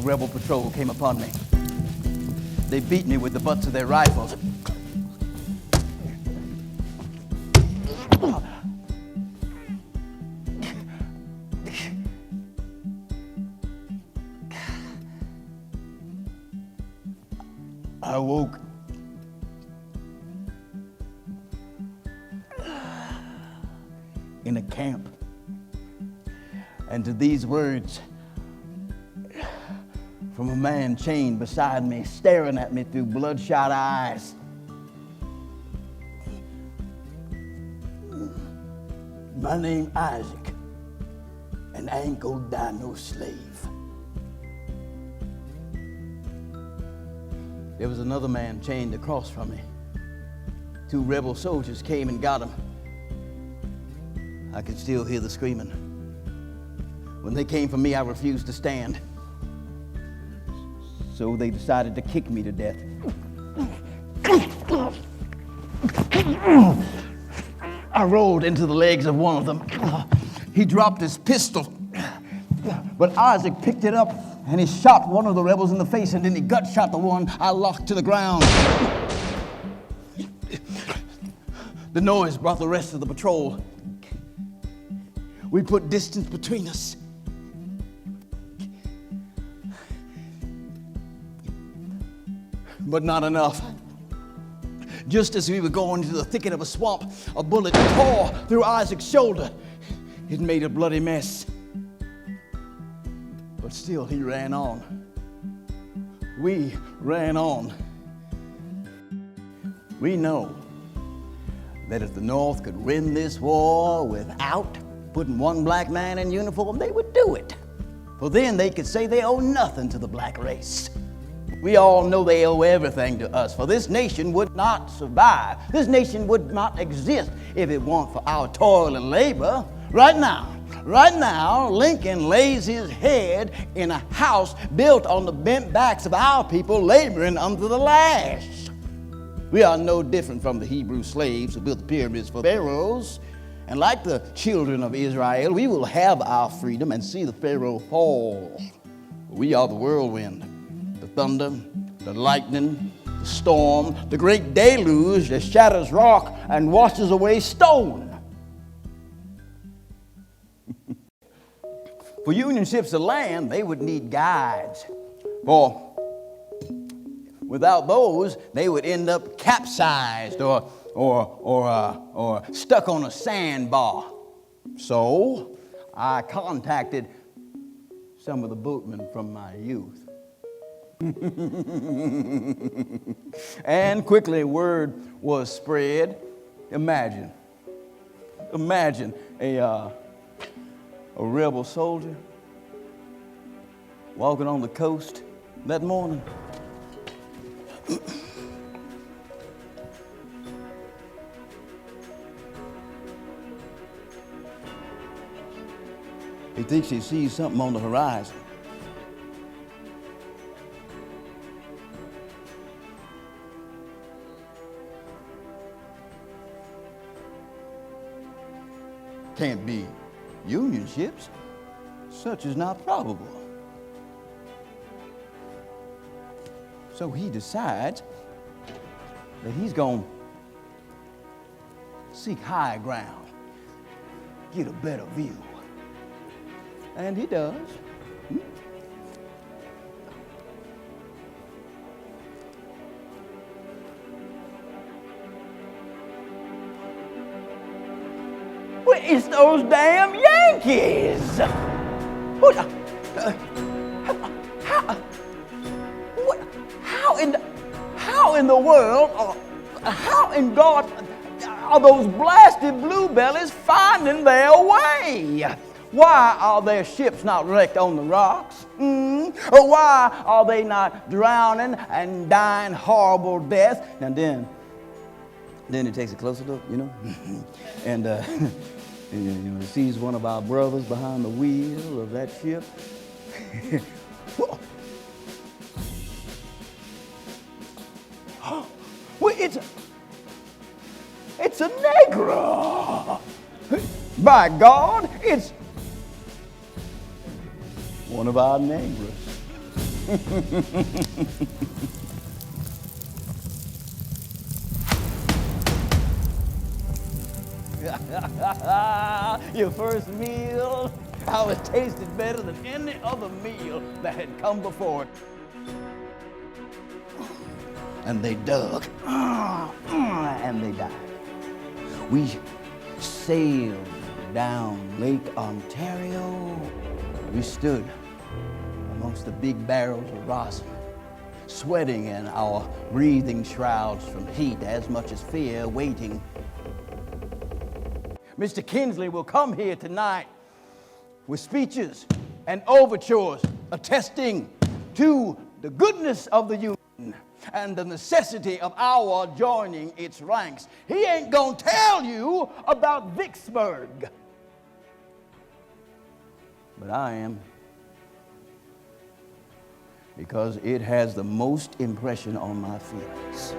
rebel patrol came upon me. They beat me with the butts of their rifles. I woke in a camp, and to these words from a man chained beside me, staring at me through bloodshot eyes. My name Isaac, and I ain't gonna die no slave. There was another man chained across from me. 2 rebel soldiers came and got him. I could still hear the screaming. When they came for me, I refused to stand. So they decided to kick me to death. I rolled into the legs of one of them. He dropped his pistol, but Isaac picked it up and he shot one of the rebels in the face, and then he gut shot the one I locked to the ground. The noise brought the rest of the patrol. We put distance between us. But not enough. Just as we were going into the thicket of a swamp, a bullet tore through Isaac's shoulder. It made a bloody mess. But still, he ran on. We ran on. We know that if the North could win this war without putting one black man in uniform, they would do it. For then they could say they owe nothing to the black race. We all know they owe everything to us, for this nation would not survive. This nation would not exist if it weren't for our toil and labor. Right now, Lincoln lays his head in a house built on the bent backs of our people laboring under the lash. We are no different from the Hebrew slaves who built the pyramids for pharaohs. And like the children of Israel, we will have our freedom and see the Pharaoh fall. We are the whirlwind, the thunder, the lightning, the storm, the great deluge that shatters rock and washes away stone. For Union ships to land, they would need guides. For without those, they would end up capsized or stuck on a sandbar. So I contacted some of the boatmen from my youth. And quickly word was spread. Imagine a rebel soldier walking on the coast that morning. He thinks he sees something on the horizon. Can't be Union ships. Such is not probable. So he decides that he's going to seek high ground, get a better view. And he does. Well, it's those damn Yankees! How in the world, how in God are those blasted bluebellies finding their way? Why are their ships not wrecked on the rocks? Or why are they not drowning and dying horrible deaths? Now then he takes a closer look, and he sees one of our brothers behind the wheel of that ship. Well, it's a Negro. By God, it's one of our neighbors. Your first meal, how it tasted better than any other meal that had come before it. And they dug, and they died. We sailed down Lake Ontario. We stood amongst the big barrels of rosin, sweating in our breathing shrouds from heat as much as fear, waiting. Mr. Kinsley will come here tonight with speeches and overtures attesting to the goodness of the Union and the necessity of our joining its ranks. He ain't gonna tell you about Vicksburg. But I am, because it has the most impression on my feelings.